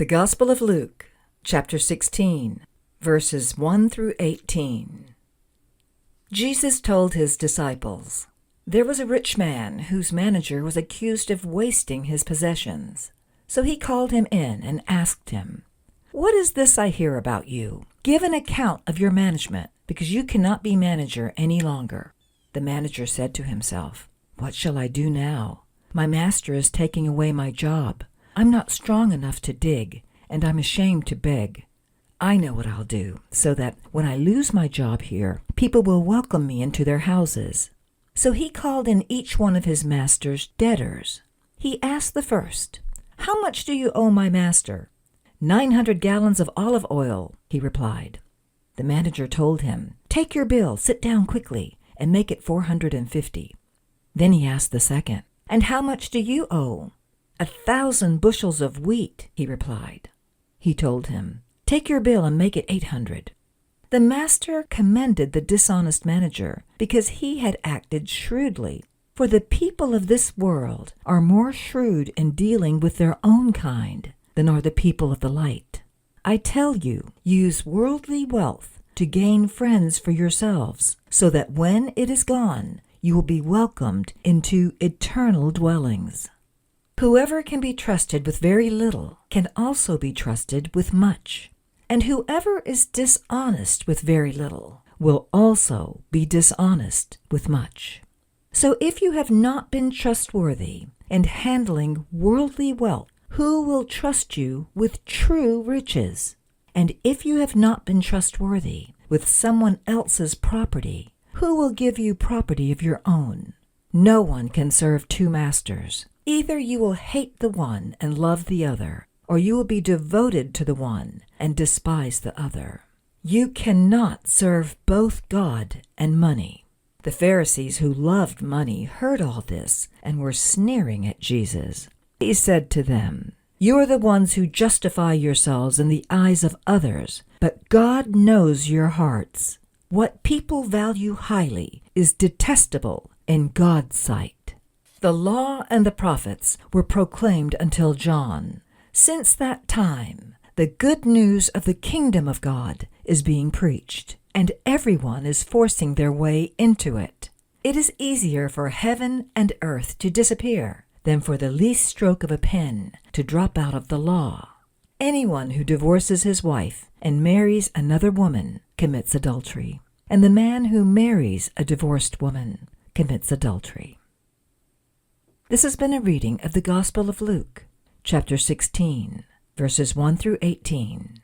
The Gospel of Luke, chapter 16, verses 1 through 18. Jesus told his disciples, "There was a rich man whose manager was accused of wasting his possessions. So he called him in and asked him, 'What is this I hear about you? Give an account of your management, because you cannot be manager any longer.' The manager said to himself, 'What shall I do now? My master is taking away my job. I'm not strong enough to dig, and I'm ashamed to beg. I know what I'll do, so that when I lose my job here, people will welcome me into their houses.' So he called in each one of his master's debtors. He asked the first, 'How much do you owe my master?' 900 gallons of olive oil,' he replied. The manager told him, 'Take your bill, sit down quickly, and make it 450. Then he asked the second, 'And how much do you owe?' 1,000 bushels of wheat,' he replied. He told him, 'Take your bill and make it 800. The master commended the dishonest manager because he had acted shrewdly. For the people of this world are more shrewd in dealing with their own kind than are the people of the light. I tell you, use worldly wealth to gain friends for yourselves, so that when it is gone, you will be welcomed into eternal dwellings. Whoever can be trusted with very little can also be trusted with much, and whoever is dishonest with very little will also be dishonest with much. So if you have not been trustworthy in handling worldly wealth, who will trust you with true riches? And if you have not been trustworthy with someone else's property, who will give you property of your own? No one can serve two masters. Either you will hate the one and love the other, or you will be devoted to the one and despise the other. You cannot serve both God and money." The Pharisees who loved money heard all this and were sneering at Jesus. He said to them, "You are the ones who justify yourselves in the eyes of others, but God knows your hearts. What people value highly is detestable in God's sight." The law and the prophets were proclaimed until John. Since that time, the good news of the kingdom of God is being preached, and everyone is forcing their way into it. It is easier for heaven and earth to disappear than for the least stroke of a pen to drop out of the law. Anyone who divorces his wife and marries another woman commits adultery, and the man who marries a divorced woman commits adultery. This has been a reading of the Gospel of Luke, chapter 16, verses 1 through 18.